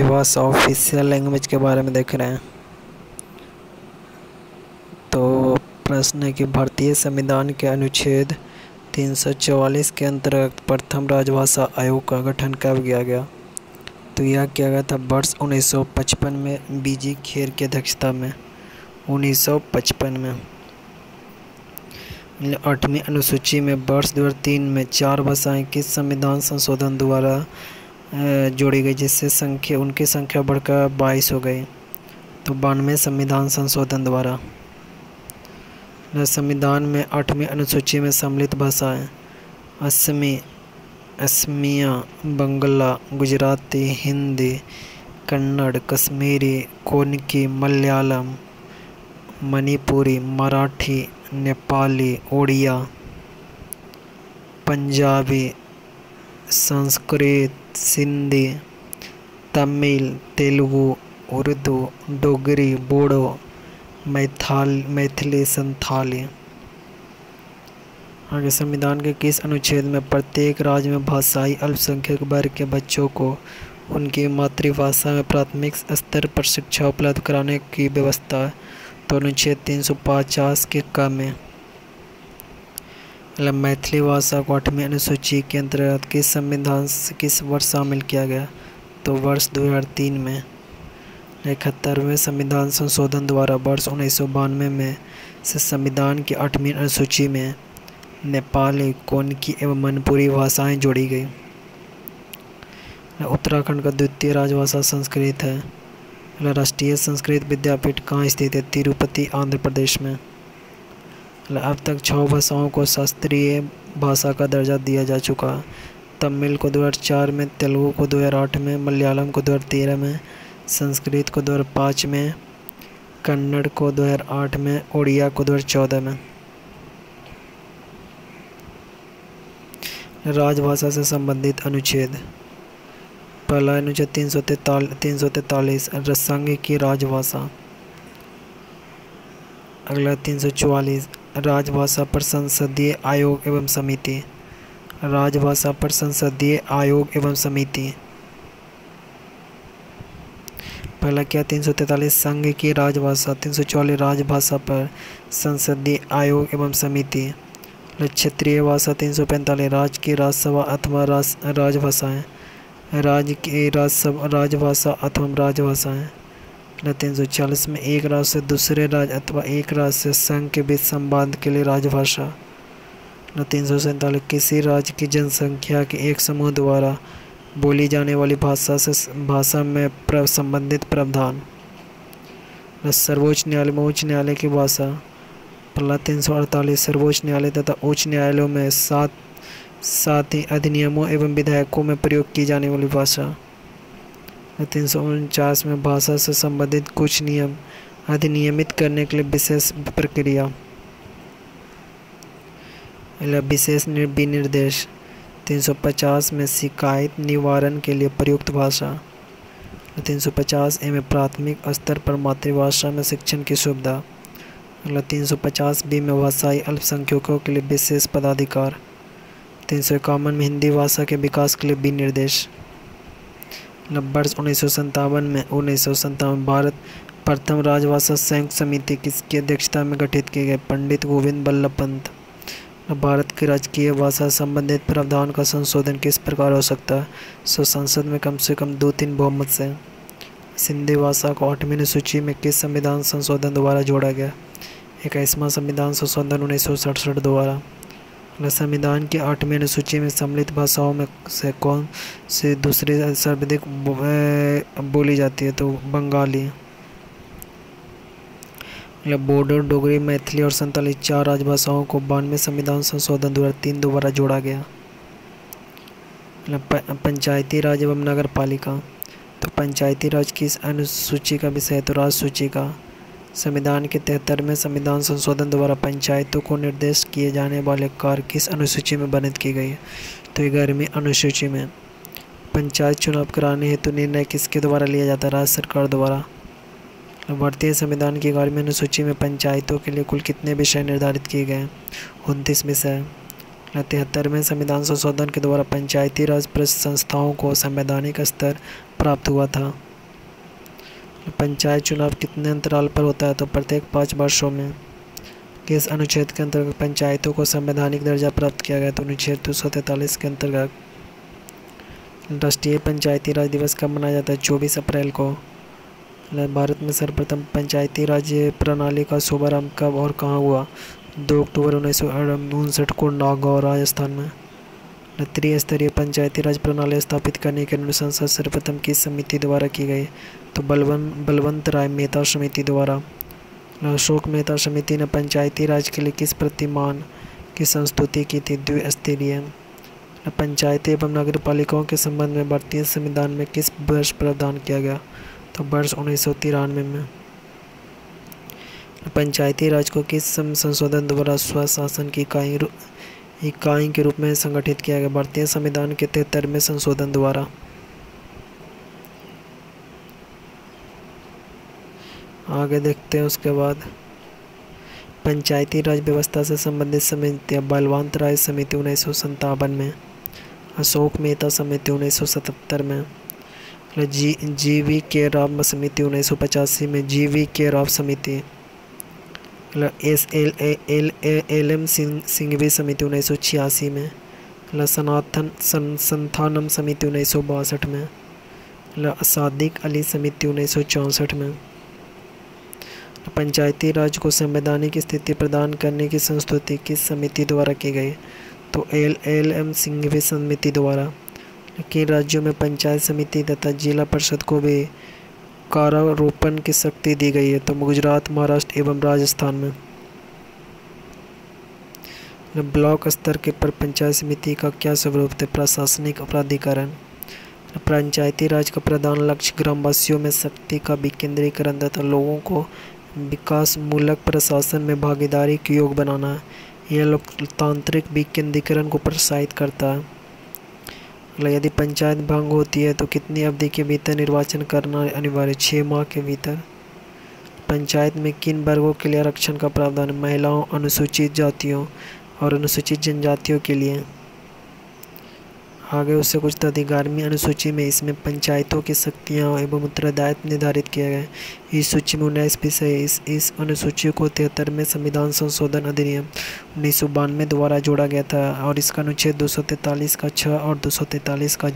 भाषा official language के बारे में देख रहे हैं। तो प्रश्न है कि भारतीय संविधान के अनुच्छेद 344 के अंतर्गत प्रथम राजभाषा आयोग का गठन कब किया गया? तो यह किया गया था वर्ष 1955 में बीजी खेर की अध्यक्षता में। 1955 में 8वीं अनुसूची में वर्ष 2003 में 4 भाषाएं किस संविधान संशोधन द्वारा जोड़ी गई, जिससे उनकी संख्या बढ़कर 22 हो गई। तो 92 संविधान संशोधन द्वारा। संविधान में 8वीं अनुसूची में सम्मिलित भाषाएं असमिया, बंगला, गुजराती, हिंदी, कन्नड़, कश्मीरी, कोंकणी, मलयालम, मणिपुरी, मराठी, नेपाली, ओडिया, पंजाबी, संस्कृत, सिंधी, तमिल, तेलुगु, उर्दू, डोगरी, बोडो, मैथिली, संथाली। आगे, संविधान के किस अनुच्छेद में प्रत्येक राज्य में भाषाई अल्पसंख्यक वर्ग के बच्चों को उनकी मातृभाषा में प्राथमिक स्तर पर शिक्षा उपलब्ध कराने की व्यवस्था है? तो अनुच्छेद 350 के क में। मैथिली भाषा को 8वीं अनुसूची के अंतर्गत किस संविधान से किस वर्ष शामिल किया गया? तो वर्ष 2003 में। 71वें संविधान संशोधन द्वारा वर्ष 1992 में से संविधान की 8वीं अनुसूची में नेपाली, कोंकणी एवं मणिपुरी भाषाएं जोड़ी गई। उत्तराखंड का द्वितीय राजभाषा संस्कृत है। राष्ट्रीय संस्कृत विद्यापीठ कहाँ स्थित है? तिरुपति, आंध्र प्रदेश में। अब तक 6 भाषाओं को शास्त्रीय भाषा का दर्जा दिया जा चुका है। तमिल को 2004 में, तेलुगु को 2008 में, मलयालम को 2013 में, संस्कृत को 2005 में, कन्नड़ को 2008 में, ओडिया को 2014 में। राजभाषा से संबंधित अनुच्छेद। पहला अनुच्छेद 343 संघ की राजभाषा। अगला 344 राजभाषा पर संसदीय आयोग एवं समिति। राजभाषा पर संसदीय आयोग एवं समिति। पहला क्या? 343 संघ की राजभाषा। 344 राजभाषा पर संसदीय आयोग एवं समिति। क्षेत्रीय भाषा। 345 राज्य की राजसभा अथवा राजभाषाएं। राज्य की राजभाषा अथवा राजभाषाएं। 340 में एक राज्य से दूसरे राज्य अथवा एक राज्य से संघ के बीच संवाद के लिए राजभाषा। 347 किसी राज्य की जनसंख्या के एक समूह द्वारा बोली जाने वाली भाषा में संबंधित प्रावधान। सर्वोच्च न्यायालय में उच्च न्यायालय की भाषा। 348 सर्वोच्च न्यायालय तथा उच्च न्यायालयों में साथ ही अधिनियमों एवं विधेयकों में प्रयोग की जाने वाली भाषा। 349 में भाषा से संबंधित कुछ नियम अधिनियमित करने के लिए विशेष प्रक्रिया, विशेष विनिर्देश। 350 में शिकायत निवारण के लिए प्रयुक्त भाषा। 350 में प्राथमिक स्तर पर मातृभाषा में शिक्षण की सुविधा। 350 बी में भाषाई अल्पसंख्यकों के लिए विशेष पदाधिकार। 351 में हिंदी भाषा के विकास के लिए विनिर्देश। वर्ष 1957 भारत प्रथम राजभाषा संयुक्त समिति किसकी अध्यक्षता में गठित की गई? पंडित गोविंद बल्लभ पंत। भारत की राजकीय भाषा संबंधित प्रावधान का संशोधन किस प्रकार हो सकता है? संसद में कम से कम 2/3 बहुमत से। सिंधी भाषा को 8वीं अनुसूची में किस संविधान संशोधन द्वारा जोड़ा गया? 21वां संविधान संशोधन 1967 द्वारा। संविधान की 8वीं अनुसूची में सम्मिलित भाषाओं में से कौन सी दूसरी सर्वाधिक बोली जाती है? तो बंगाली। बोडो, डोगरी, मैथिली और संताली 4 राजभाषाओं को 92 संविधान संशोधन 2003 द्वारा जोड़ा गया। पंचायती राज एवं नगर पालिका। तो पंचायती राज किस अनुसूची का विषय है? तो राज सूची का। संविधान के 73वें संविधान संशोधन द्वारा पंचायतों को निर्देश किए जाने वाले कार्य किस अनुसूची में वर्णित की गई है? तो 11वीं अनुसूची में। पंचायत चुनाव कराने हेतु निर्णय किसके द्वारा लिया जाता है? राज्य सरकार द्वारा। भारतीय संविधान की 11वीं अनुसूची में पंचायतों के लिए कुल कितने विषय निर्धारित किए गए हैं? 29 विषय। 73वें संविधान संशोधन के द्वारा पंचायती राज संस्थाओं को संवैधानिक स्तर प्राप्त हुआ था। पंचायत चुनाव कितने अंतराल पर होता है? तो प्रत्येक 5 वर्षों में। किस अनुच्छेद के अंतर्गत पंचायतों को संवैधानिक दर्जा प्राप्त किया गया? तो अनुच्छेद 243 के अंतर्गत। राष्ट्रीय पंचायती राज दिवस कब मनाया जाता है? 24 अप्रैल को। भारत में सर्वप्रथम पंचायती राज प्रणाली का शुभारंभ कब और कहाँ हुआ? 2 अक्टूबर 1959 को नागौर, राजस्थान में। त्रिस्तरीय पंचायती राज प्रणाली स्थापित करने की अनुशंसा सर्वप्रथम किस समिति द्वारा की गई? तो बलवंत राय मेहता समिति द्वारा। अशोक मेहता समिति ने पंचायती राज के लिए किस प्रतिमान की संस्तुति की थी? द्विस्तरीय। पंचायतें एवं नगर पालिकाओं के संबंध में भारतीय संविधान में किस वर्ष प्रावधान किया गया? तो वर्ष 1993 में। पंचायती राज को किस संशोधन द्वारा स्वशासन की इकाई के रूप में संगठित किया गया? भारतीय संविधान के 73वें संशोधन द्वारा। आगे देखते हैं उसके बाद पंचायती राज व्यवस्था से संबंधित समितियां। बलवंत राय समिति 1957 में, अशोक मेहता समिति 1977 में, जी.वी. के राव समिति 1985 में, जी.वी. के राव समिति, एल.एम. सिंघवी समिति 1986 में, संथानम समिति 1962 में, सादिक अली समिति 1964 में। पंचायती राज को संवैधानिक स्थिति प्रदान करने की संस्तुति किस समिति द्वारा की गई? तो एल.एम. सिंघवी समिति द्वारा। किन राज्यों में पंचायत समिति तथा जिला परिषद को भी कारारोपण की शक्ति दी गई है? तो गुजरात, महाराष्ट्र एवं राजस्थान में। ब्लॉक स्तर के पर पंचायत समिति का क्या स्वरूप है? प्रशासनिक प्राधिकरण। पंचायती राज का प्रधान लक्ष्य ग्रामवासियों में शक्ति का विकेंद्रीकरण तथा लोगों को विकासमूलक प्रशासन में भागीदारी के योग्य बनाना है। यह लोकतांत्रिक विकेंद्रीकरण को प्रोत्साहित करता है। यदि पंचायत भंग होती है तो कितनी अवधि के भीतर निर्वाचन करना अनिवार्य? 6 माह के भीतर। पंचायत में किन वर्गों के लिए आरक्षण का प्रावधान है? महिलाओं, अनुसूचित जातियों और अनुसूचित जनजातियों के लिए। आगे उससे कुछ तो 11वीं अनुसूची में इसमें पंचायतों की शक्तियाँ एवं उत्तरदायित्व निर्धारित किया गया है। इस सूची में 19 विषय इस अनुसूची को 73वें संविधान संशोधन अधिनियम 1992 द्वारा जोड़ा गया था और इसका अनुच्छेद 243 का 6 और 243 का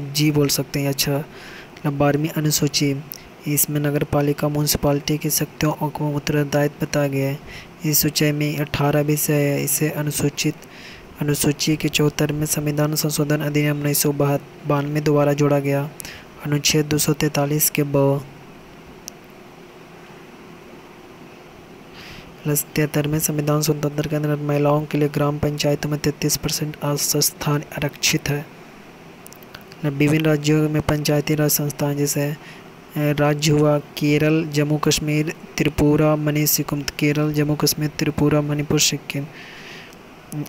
जी बोल सकते हैं या 6। 12वीं अनुसूची इसमें नगर पालिका म्यूनसिपालिटी की शक्तियों और उत्तरदायित्व बताया गया है। इस सूची में 18 विषय है। इसे अनुसूची के 74वें संविधान संशोधन अधिनियम 1992 द्वारा जोड़ा गया। अनुच्छेद 243 के 73वें संविधान संशोधन के अंतर्गत महिलाओं के लिए ग्राम पंचायतों में 33% स्थान आरक्षित है। विभिन्न राज्यों में पंचायती राज संस्थान जैसे राज्य हुआ केरल, जम्मू कश्मीर, त्रिपुरा, मणिपुर। केरल, जम्मू कश्मीर, त्रिपुरा, मणिपुर, सिक्किम।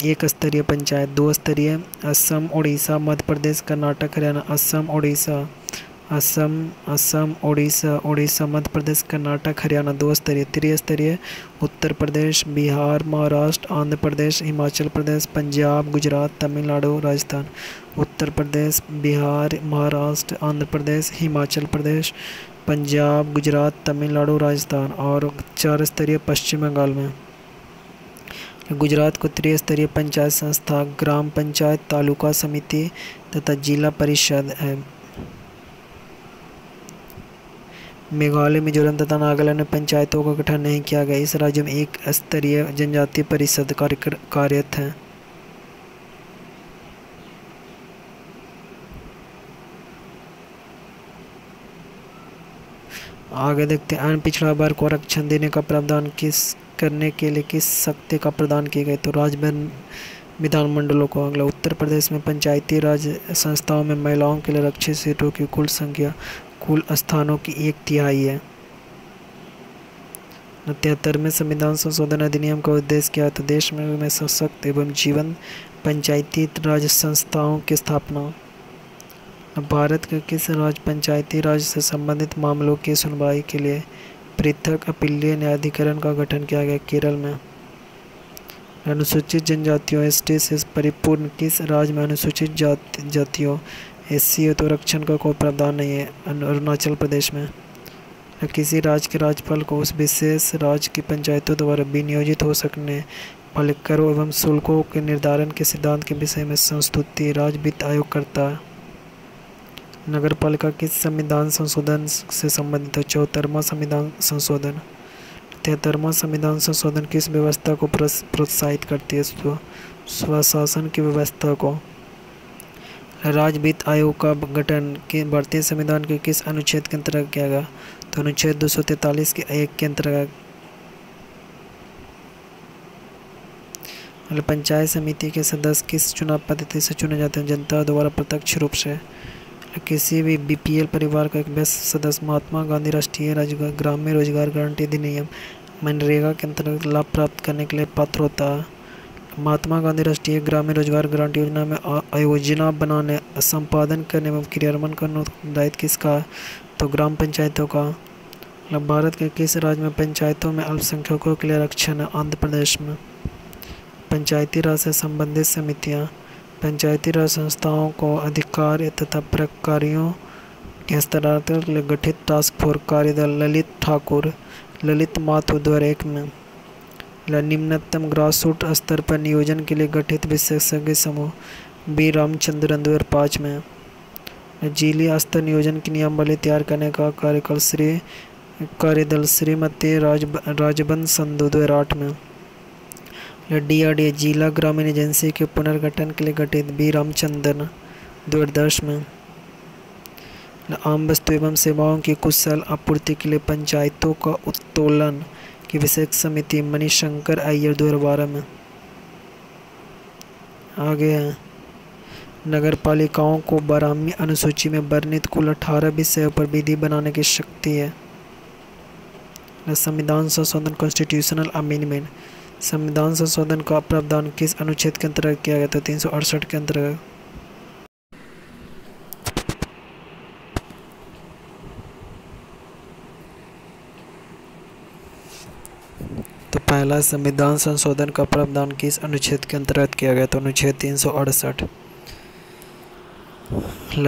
1 स्तरीय पंचायत। 2 स्तरीय असम, उड़ीसा, मध्य प्रदेश, कर्नाटक, हरियाणा। असम, उड़ीसा, मध्य प्रदेश, कर्नाटक, हरियाणा। 2 स्तरीय। 3 स्तरीय उत्तर प्रदेश, बिहार, महाराष्ट्र, आंध्र प्रदेश, हिमाचल प्रदेश, पंजाब, गुजरात, तमिलनाडु, राजस्थान। उत्तर प्रदेश, बिहार, महाराष्ट्र, आंध्र प्रदेश, हिमाचल प्रदेश, पंजाब, गुजरात, तमिलनाडु, राजस्थान। और 4 स्तरीय पश्चिम बंगाल में। गुजरात को त्रिस्तरीय पंचायत संस्था, ग्राम पंचायत, तालुका समिति तथा जिला परिषद है। मेघालय, मिजोरम तथा नागालैंड में पंचायतों का गठन नहीं किया गया। इस राज्य में 1 स्तरीय जनजातीय परिषद कार्यरत है। आगे देखते हैं अनपिछड़ा वर्ग को आरक्षण देने का प्रावधान करने के लिए किस शक्ति का प्रदान किया गया? तो राज्य विधानमंडलों को। अगला उत्तर प्रदेश में पंचायती राज संस्थाओं में महिलाओं के लिए आरक्षित सीटों की कुल संख्या कुल स्थानों की 1/3 है। 73वें संविधान संशोधन अधिनियम का उद्देश्य क्या है? तो देश में सशक्त एवं जीवंत पंचायती राज संस्थाओं की स्थापना। भारत के किस राज्य पंचायती राज से संबंधित मामलों की सुनवाई के लिए पृथक अपीलीय न्यायाधिकरण का गठन किया गया? केरल में। अनुसूचित जनजातियों एसटी से परिपूर्ण किस राज्य में अनुसूचित जातियों एससी तो आरक्षण का कोई प्रावधान नहीं है? अरुणाचल प्रदेश में। किसी राज्य के राज्यपाल को उस विशेष राज्य की पंचायतों द्वारा विनियोजित हो सकने वाले करों एवं शुल्कों के निर्धारण के सिद्धांत के विषय में संस्तुति राज्य वित्त आयोग करता है। नगर पालिका किस संविधान संशोधन से संबंधित है? 74वां संविधान संशोधन। 73वां संविधान संशोधन किस व्यवस्था को प्रोत्साहित करती है? स्वशासन की व्यवस्था को। राज्य वित्त आयोग का गठन के भारतीय संविधान के किस अनुच्छेद के अंतर्गत किया गया? तो अनुच्छेद 243 के 1 के अंतर्गत। पंचायत समिति के सदस्य किस चुनाव पद्धति से चुने जाते हैं? जनता द्वारा प्रत्यक्ष रूप से। किसी भी बीपीएल परिवार का एक व्यस्त सदस्य महात्मा गांधी राष्ट्रीय ग्रामीण रोजगार गारंटी अधिनियम मनरेगा के अंतर्गत लाभ प्राप्त करने के लिए पात्र होता है। महात्मा गांधी राष्ट्रीय ग्रामीण रोजगार गारंटी योजना में योजना बनाने संपादन करने एवं क्रियान्वयन का दायित्व किसका है? तो ग्राम पंचायतों का। भारत के किस राज्य में पंचायतों में अल्पसंख्यकों के लिए आरक्षण है? आंध्र प्रदेश में। पंचायती राज से संबंधित समितियां। पंचायती राज संस्थाओं को अधिकार तथा प्रक्रियाओं के हस्तांतरण के लिए गठित टास्क फोर्स कार्यदल ललित माथुर 2001 में। निम्नतम ग्रासरूट स्तर पर नियोजन के लिए गठित विशेषज्ञ समूह बी रामचंद्रन 2005 में। जिली स्तर नियोजन की नियमावली तैयार करने का कार्यदल श्रीमती राजबंद संधू 2008 में। डीआरडीए जिला ग्रामीण एजेंसी के पुनर्गठन के लिए गठित बी रामचंद्रन 2010 में। आम वस्तु एवं सेवाओं की कुशल आपूर्ति के लिए पंचायतों का उत्तोलन की विशेष समिति मणिशंकर अय्यर 2012 में। आगे है नगर पालिकाओं को 12वीं अनुसूची में वर्णित कुल 18 विषयों पर विधि बनाने की शक्ति है। संविधान संशोधन कॉन्स्टिट्यूशनल अमेंडमेंट। संविधान संशोधन का प्रावधान किस अनुच्छेद के अंतर्गत किया गया था? 368 के अंतर्गत। तो पहला संविधान संशोधन का प्रावधान किस अनुच्छेद के अंतर्गत किया गया? तो अनुच्छेद 368।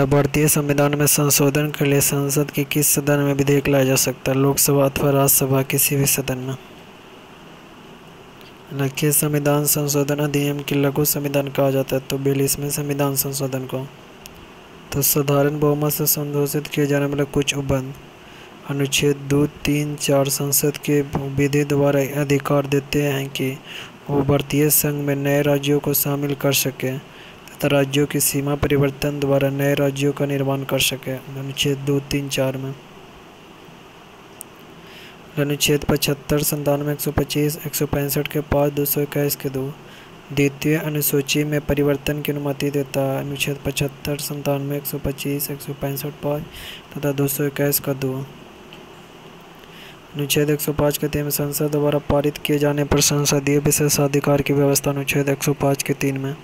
भारतीय संविधान में संशोधन के लिए संसद के किस सदन में विधेयक लाया जा सकता है? लोकसभा अथवा राज्यसभा किसी भी सदन में। किस संविधान संशोधन अधिनियम की लघु संविधान कहा जाता है? तो 42वें संविधान संशोधन को। तो साधारण बहुमत से संशोधित किए जाने वाले कुछ उपबंध अनुच्छेद 2, 3, 4 संसद के विधि द्वारा अधिकार देते हैं कि वो भारतीय संघ में नए राज्यों को शामिल कर सके तथा राज्यों की सीमा परिवर्तन द्वारा नए राज्यों का निर्माण कर सके। अनुच्छेद 2, 3, 4 में। अनुच्छेद 75, 97, 125, 165 के 5, 221 के 2 द्वितीय अनुसूची में परिवर्तन की अनुमति देता है। अनुच्छेद 75, 97, 125, 165 5 तथा 221 का 2। अनुच्छेद 105 के 3 में संसद द्वारा पारित किए जाने पर संसदीय विशेषाधिकार की व्यवस्था। अनुच्छेद 105 के 3 में।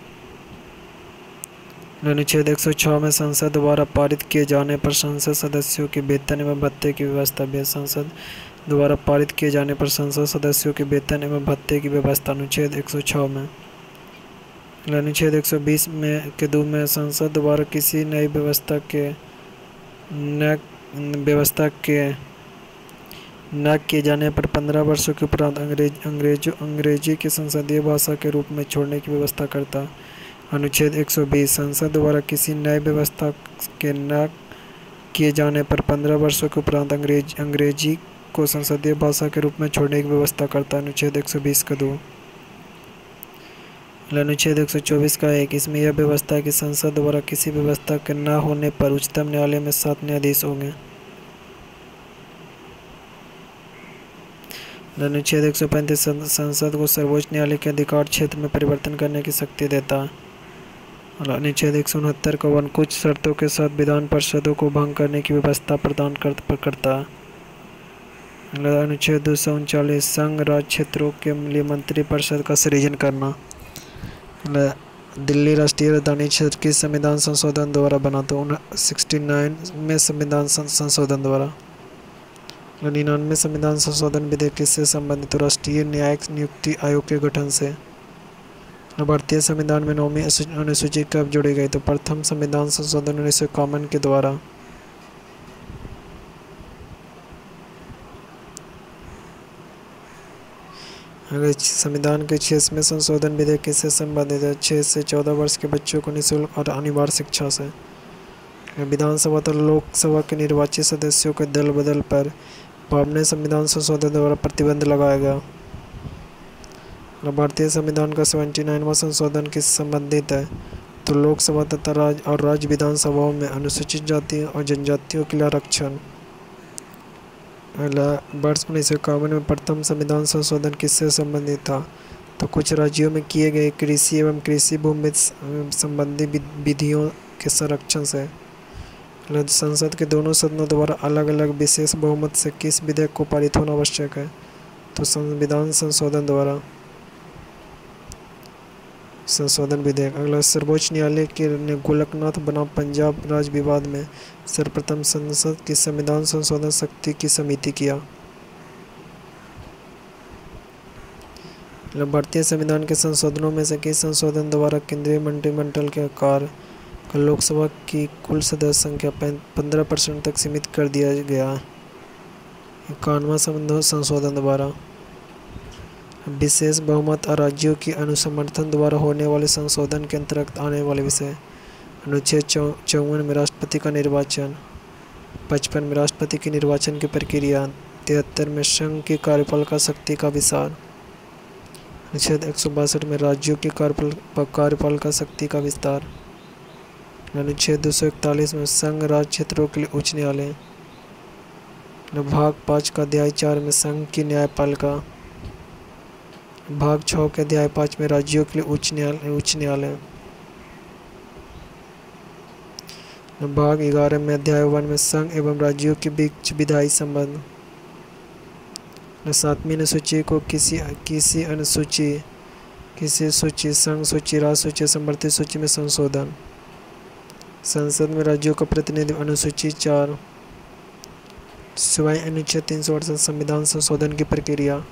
अनुच्छेद 106 में संसद द्वारा पारित किए जाने पर संसद सदस्यों के वेतन एवं भत्ते की व्यवस्था भी है। संसद द्वारा पारित किए जाने पर संसद सदस्यों के वेतन एवं भत्ते की व्यवस्था। अनुच्छेद 106 में। अनुच्छेद 120 में के 2 में संसद द्वारा किसी नई व्यवस्था के न किए जाने पर 15 वर्षों के उपरांत अंग्रेजी की संसदीय भाषा के रूप में छोड़ने की व्यवस्था करता। अनुच्छेद 120 संसद द्वारा किसी नई व्यवस्था के न किए जाने पर 15 वर्षों के उपरांत अंग्रेजी को संसदीय भाषा के रूप में छोड़ने की व्यवस्था करता। अनुच्छेद 120 का 2। अनुच्छेद 124 का 1 इसमें यह व्यवस्था है कि संसद द्वारा किसी व्यवस्था के न होने पर उच्चतम न्यायालय में 7 न्यायाधीश होंगे। अनुच्छेद 135 संसद को सर्वोच्च न्यायालय के अधिकार क्षेत्र में परिवर्तन करने की शक्ति देता है। अनुच्छेद 169 का 1 कुछ शर्तों के साथ विधान परिषदों को भंग करने की व्यवस्था प्रदान करता है। अनुच्छेद 239 संघ राज्य क्षेत्रों के लिए मंत्री परिषद का सृजन करना। दिल्ली राष्ट्रीय राजधानी क्षेत्र की संविधान संशोधन द्वारा बना। तो 69 में संविधान संशोधन द्वारा। 99 संविधान संशोधन विधेयक किससे संबंधित? राष्ट्रीय न्यायिक नियुक्ति आयोग के गठन से। भारतीय संविधान में 9वीं अनुसूची कब जोड़ी गई? तो प्रथम संविधान संशोधन 1951 के द्वारा। अगर संविधान के 6वें संशोधन विधेयक किससे संबंधित है? 6 से 14 वर्ष के बच्चों को निःशुल्क और अनिवार्य शिक्षा से। विधानसभा तथा लोकसभा के निर्वाचित सदस्यों के दल बदल पर पावने संविधान संशोधन द्वारा प्रतिबंध लगाया गया। भारतीय संविधान का 79वां संशोधन किससे संबंधित है? तो लोकसभा तथा राज्य विधानसभाओं में अनुसूचित जाति और जनजातियों के लिए आरक्षण। वर्ष 1951 में प्रथम संविधान संशोधन किससे संबंधित था? तो कुछ राज्यों में किए गए कृषि एवं कृषि भूमि संबंधी विधियों के संरक्षण से। संसद के दोनों सदनों द्वारा अलग अलग विशेष बहुमत से किस विधेयक को पारित होना आवश्यक है? तो संविधान संशोधन द्वारा संशोधन विधेयक। अगला, सर्वोच्च न्यायालय ने गोलकनाथ बनाम पंजाब राज्य विवाद में सर्वप्रथम संसद की संविधान संशोधन शक्ति की समिति किया। भारतीय संविधान के संशोधनों में से किस संशोधन द्वारा केंद्रीय मंत्रिमंडल के आकार को लोकसभा की कुल सदस्य संख्या 15% तक सीमित कर दिया गया? 51वां संशोधन द्वारा। विशेष बहुमत और राज्यों की अनुसमर्थन द्वारा होने वाले संशोधन के अंतर्गत आने वाले विषय। अनुच्छेद 54 में राष्ट्रपति का निर्वाचन। 55 में राष्ट्रपति के निर्वाचन की प्रक्रिया। 73 में संघ की कार्यपालिका का शक्ति का विस्तार। अनुच्छेद 162 में राज्यों की कार्यपालिका शक्ति का विस्तार। अनुच्छेद 241 में संघ राज्य क्षेत्रों के लिए उच्च न्यायालय। भाग 5 का अध्याय 4 में संघ की न्यायपालिका। भाग 6 के अध्याय 5 में राज्यों के लिए उच्च न्यायालय। भाग 11 में अध्याय 1 में संघ एवं राज्यों के बीच विधायी संबंध। 7वीं अनुसूची को किसी सूची संघ सूची राज्य सूची समर्थित सूची में संशोधन। संसद में राज्यों का प्रतिनिधि। अनुसूची 4 सिवाय अनुच्छेद 368 संविधान संशोधन की प्रक्रिया।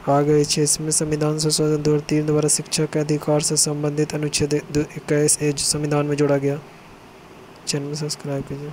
आगे 6वें संविधान संशोधन 2003 द्वारा शिक्षा के अधिकार से संबंधित अनुच्छेद 21 संविधान में जोड़ा गया। चैनल में सब्सक्राइब कीजिए।